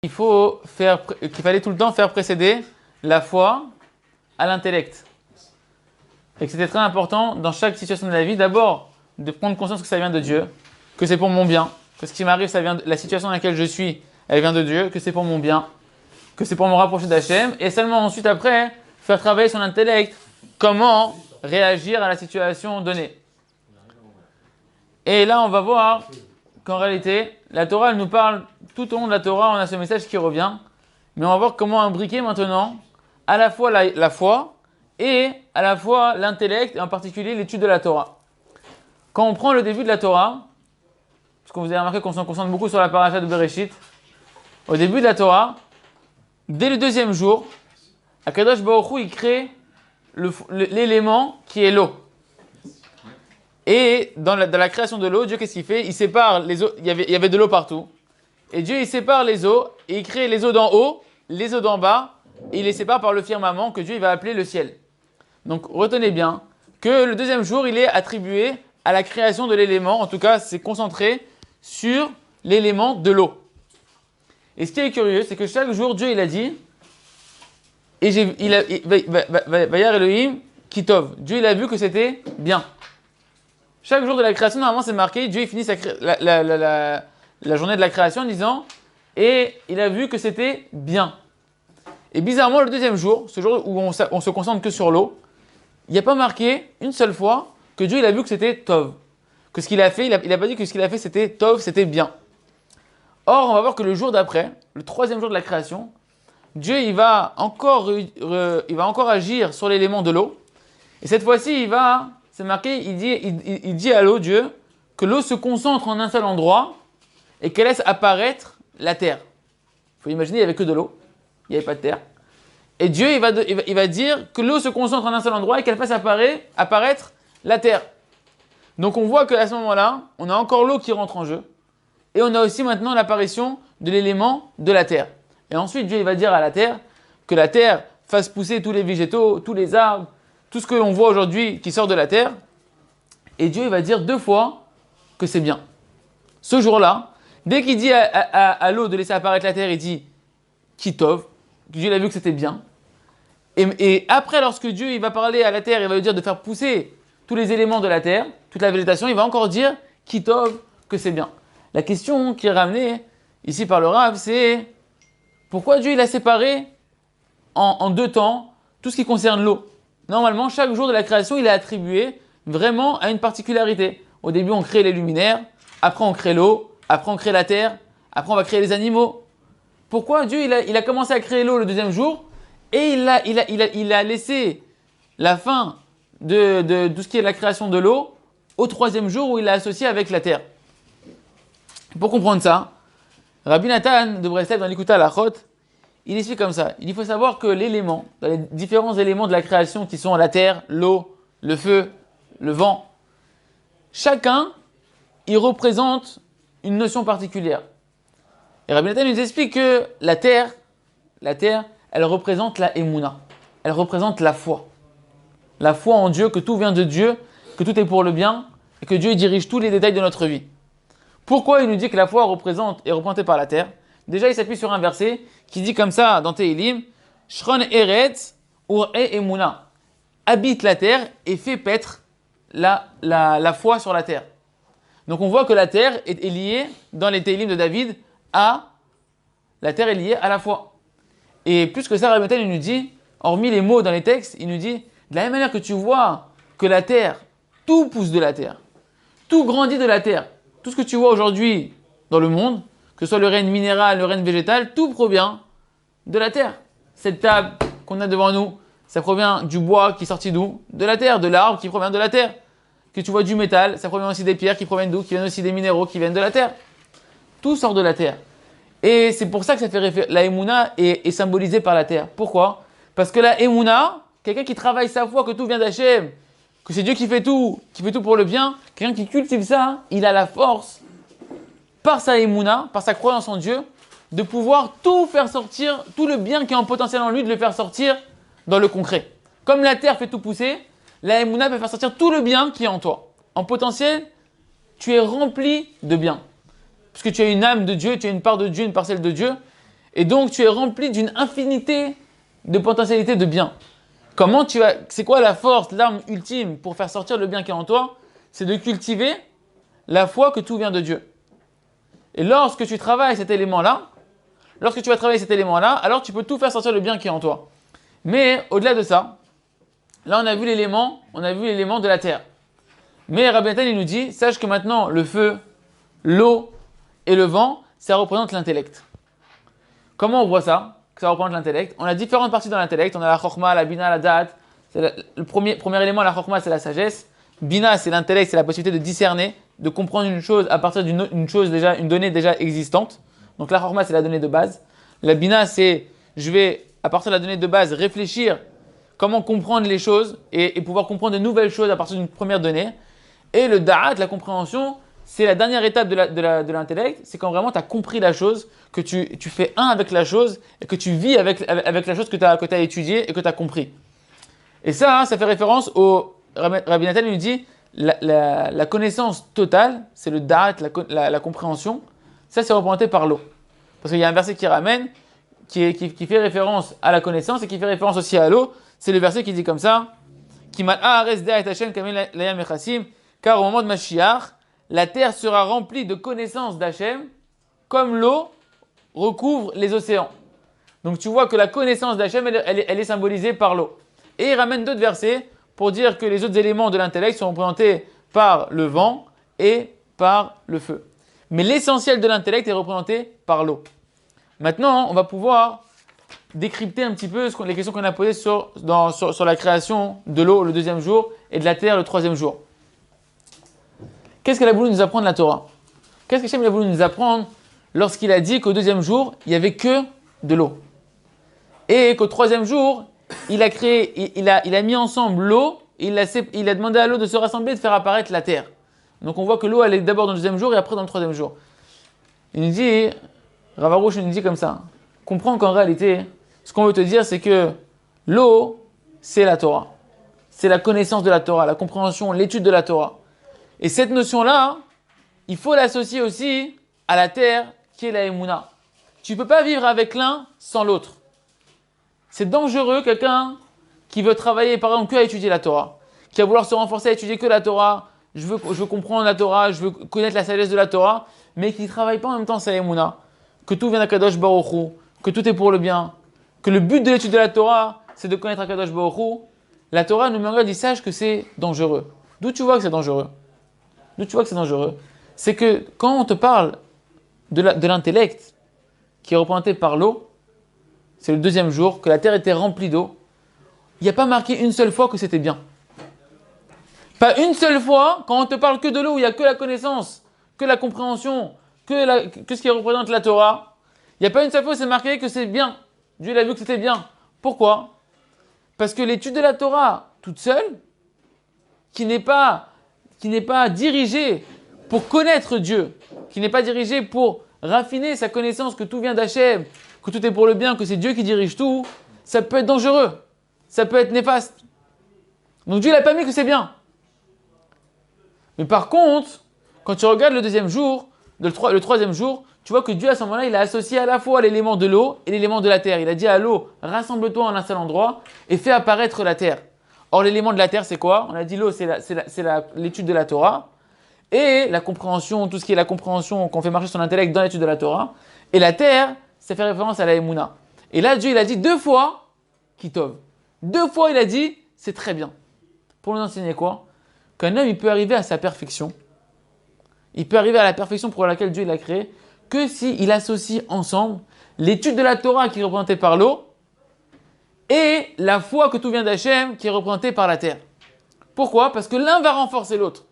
qu'il fallait tout le temps faire précéder la foi à l'intellect. Et que c'était très important dans chaque situation de la vie, d'abord de prendre conscience que ça vient de Dieu, que c'est pour mon bien, que ce qui m'arrive, ça vient de la situation dans laquelle je suis, elle vient de Dieu, que c'est pour mon bien, que c'est pour me rapprocher d'Hachem, et seulement ensuite après, faire travailler son intellect, comment réagir à la situation donnée. Et là, on va voir qu'en réalité, la Torah, elle nous parle, tout au long de la Torah, on a ce message qui revient, mais on va voir comment imbriquer maintenant à la fois la foi et à la fois l'intellect, et en particulier l'étude de la Torah. Quand on prend le début de la Torah, parce que vous avez remarqué qu'on s'en concentre beaucoup sur la paracha de Bereshit, au début de la Torah, dès le deuxième jour, Akadosh Baruch Hu, il crée l'élément qui est l'eau. Et dans la création de l'eau, Dieu, qu'est-ce qu'il fait? Il sépare les eaux, il y avait de l'eau partout. Et Dieu, il sépare les eaux, et il crée les eaux d'en haut, les eaux d'en bas, et il les sépare par le firmament que Dieu il va appeler le ciel. Donc retenez bien que le deuxième jour, il est attribué à la création de l'élément, en tout cas, c'est concentré sur l'élément de l'eau. Et ce qui est curieux, c'est que chaque jour, Dieu, il a dit, et Vayar Elohim Kitov. Dieu, il a vu que c'était bien. Chaque jour de la création, normalement, c'est marqué, Dieu, il finit la journée de la création en disant, et il a vu que c'était bien. Et bizarrement, le deuxième jour, ce jour où on se concentre que sur l'eau, il n'y a pas marqué une seule fois que Dieu, il a vu que c'était Tov. Que ce qu'il a fait, il n'a pas dit que ce qu'il a fait, c'était Tov, c'était bien. Or, on va voir que le jour d'après, le troisième jour de la création, Dieu, il va encore agir sur l'élément de l'eau. Et cette fois-ci, c'est marqué, il dit à l'eau, Dieu, que l'eau se concentre en un seul endroit et qu'elle laisse apparaître la terre. Il faut imaginer, il n'y avait que de l'eau, il n'y avait pas de terre. Et Dieu, il va dire que l'eau se concentre en un seul endroit et qu'elle fasse apparaître la terre. Donc on voit qu'à ce moment-là, on a encore l'eau qui rentre en jeu. Et on a aussi maintenant l'apparition de l'élément de la terre. Et ensuite, Dieu il va dire à la terre que la terre fasse pousser tous les végétaux, tous les arbres, tout ce que l'on voit aujourd'hui qui sort de la terre. Et Dieu il va dire 2 fois que c'est bien. Ce jour-là, dès qu'il dit à l'eau de laisser apparaître la terre, il dit Kitov. Dieu il a vu que c'était bien. Et après, lorsque Dieu il va parler à la terre, il va lui dire de faire pousser tous les éléments de la terre, toute la végétation, il va encore dire Kitov, que c'est bien. La question qui est ramenée ici par le Rav, c'est pourquoi Dieu il a séparé en 2 temps tout ce qui concerne l'eau. Normalement, chaque jour de la création, il est attribué vraiment à une particularité. Au début, on crée les luminaires, après on crée l'eau, après on crée la terre, après on va créer les animaux. Pourquoi Dieu il a commencé à créer l'eau le deuxième jour et il a laissé la fin de tout ce qui est la création de l'eau au 3e jour où il l'a associé avec la terre. Pour comprendre ça, Rabbi Nathan de Breslev dans l'Ikuta Lachot, il explique comme ça. Il faut savoir que l'élément, dans les différents éléments de la création qui sont la terre, l'eau, le feu, le vent, chacun, il représente une notion particulière. Et Rabbi Nathan nous explique que la terre, elle représente la Emouna. Elle représente la foi. La foi en Dieu, que tout vient de Dieu, que tout est pour le bien, et que Dieu dirige tous les détails de notre vie. Pourquoi il nous dit que la foi est représentée par la terre? Déjà, il s'appuie sur un verset qui dit comme ça dans Tehilim, Shron Eretz Ur E Emuna. Habite la terre et fait paître la foi sur la terre. Donc on voit que la terre est liée, dans les Tehilim de David, la terre est liée à la foi. Et plus que ça, Rabbi Nathan, il nous dit, hormis les mots dans les textes, il nous dit, de la même manière que tu vois que la terre, tout pousse de la terre, tout grandit de la terre. Tout ce que tu vois aujourd'hui dans le monde, que ce soit le règne minéral, le règne végétal, tout provient de la terre. Cette table qu'on a devant nous, ça provient du bois qui est sorti d'où? De la terre, de l'arbre qui provient de la terre. Que tu vois du métal, ça provient aussi des pierres qui proviennent d'où? Qui viennent aussi des minéraux qui viennent de la terre. Tout sort de la terre. Et c'est pour ça que ça fait référence. La Emouna est symbolisée par la terre. Pourquoi? Parce que la Emouna, quelqu'un qui travaille sa foi, que tout vient d'Hachem, que c'est Dieu qui fait tout pour le bien, quelqu'un qui cultive ça, il a la force, par sa Emouna, par sa croyance en Dieu, de pouvoir tout faire sortir, tout le bien qui est en potentiel en lui, de le faire sortir dans le concret. Comme la terre fait tout pousser, la Emouna peut faire sortir tout le bien qui est en toi. En potentiel, tu es rempli de bien. Parce que tu as une âme de Dieu, tu as une part de Dieu, une parcelle de Dieu. Et donc, tu es rempli d'une infinité de potentialités de bien. C'est quoi la force, l'arme ultime pour faire sortir le bien qui est en toi? C'est de cultiver la foi que tout vient de Dieu. Et lorsque tu travailles cet élément-là, alors tu peux tout faire sortir le bien qui est en toi. Mais au-delà de ça, là on a vu l'élément de la terre. Mais Rabbi Nathan il nous dit, sache que maintenant le feu, l'eau et le vent, ça représente l'intellect. Comment on voit ça, que ça représente l'intellect? On a différentes parties dans l'intellect. On a la chokma, la bina, la da'at. Le premier élément, la chokma, c'est la sagesse. Bina, c'est l'intellect, c'est la possibilité de discerner, de comprendre une chose à partir d'une donnée déjà existante. Donc la chokma, c'est la donnée de base. La bina, c'est je vais, à partir de la donnée de base, réfléchir comment comprendre les choses et pouvoir comprendre de nouvelles choses à partir d'une première donnée. Et le da'at, la compréhension, c'est la dernière étape de l'intellect. C'est quand vraiment tu as compris la chose, que tu fais un avec la chose et que tu vis avec la chose que tu as étudiée et que tu as compris. Et ça, ça fait référence au Rabbi Nathan lui dit la connaissance totale, c'est le da'at, la compréhension. Ça, c'est représenté par l'eau. Parce qu'il y a un verset qui ramène, qui fait référence à la connaissance et qui fait référence aussi à l'eau. C'est le verset qui dit comme ça, car au moment de Mashiach, la terre sera remplie de connaissances d'Hachem, comme l'eau recouvre les océans. Donc tu vois que la connaissance d'Hachem, elle est symbolisée par l'eau. Et il ramène d'autres versets pour dire que les autres éléments de l'intellect sont représentés par le vent et par le feu. Mais l'essentiel de l'intellect est représenté par l'eau. Maintenant, on va pouvoir décrypter un petit peu les questions qu'on a posées sur la création de l'eau le deuxième jour et de la terre le troisième jour. Qu'est-ce qu'elle a voulu nous apprendre la Torah? Qu'est-ce que Hachem a voulu nous apprendre lorsqu'il a dit qu'au deuxième jour, il n'y avait que de l'eau? Et qu'au troisième jour, il a mis ensemble l'eau, il a demandé à l'eau de se rassembler et de faire apparaître la terre. Donc on voit que l'eau, elle est d'abord dans le deuxième jour et après dans le troisième jour. Il nous dit, Rav Arush nous dit comme ça, comprends qu'en réalité, ce qu'on veut te dire, c'est que l'eau, c'est la Torah. C'est la connaissance de la Torah, la compréhension, l'étude de la Torah. Et cette notion-là, il faut l'associer aussi à la terre qui est la Emouna. Tu ne peux pas vivre avec l'un sans l'autre. C'est dangereux quelqu'un qui veut travailler par exemple que à étudier la Torah, qui va vouloir se renforcer à étudier que la Torah, je veux comprendre la Torah, je veux connaître la sagesse de la Torah, mais qui ne travaille pas en même temps sa Emouna, que tout vient d'Akadosh Baruch Hu, que tout est pour le bien, que le but de l'étude de la Torah, c'est de connaître Akadosh Baruch Hu. La Torah nous regarde et sache que c'est dangereux. D'où tu vois que c'est dangereux? C'est que quand on te parle de l'intellect qui est représenté par l'eau, c'est le deuxième jour, que la terre était remplie d'eau, il n'y a pas marqué une seule fois que c'était bien. Pas une seule fois, quand on te parle que de l'eau, où il n'y a que la connaissance, que la compréhension, que ce qui représente la Torah, il n'y a pas une seule fois où c'est marqué que c'est bien. Dieu l'a vu que c'était bien. Pourquoi? Parce que l'étude de la Torah, toute seule, qui n'est pas dirigée pour connaître Dieu, qui n'est pas dirigée pour raffiner sa connaissance que tout vient d'Hachem, que tout est pour le bien, que c'est Dieu qui dirige tout, ça peut être dangereux, ça peut être néfaste. Donc Dieu n'a pas mis que c'est bien. Mais par contre, quand tu regardes le deuxième jour, le troisième jour, tu vois que Dieu à ce moment-là, il a associé à la fois l'élément de l'eau et l'élément de la terre. Il a dit à l'eau, rassemble-toi en un seul endroit et fais apparaître la terre. Or l'élément de la terre, c'est quoi? On a dit l'eau, c'est l'étude de la Torah. Et la compréhension, tout ce qui est la compréhension qu'on fait marcher son intellect dans l'étude de la Torah. Et la terre, ça fait référence à la Emouna. Et là, Dieu, il a dit 2 fois, Kitov. 2 fois, il a dit, c'est très bien. Pour nous enseigner quoi? Qu'un homme, il peut arriver à sa perfection. Il peut arriver à la perfection pour laquelle Dieu l'a créé, que s'il associe ensemble l'étude de la Torah qui est représentée par l'eau et la foi que tout vient d'Hachem qui est représentée par la terre. Pourquoi? Parce que l'un va renforcer l'autre.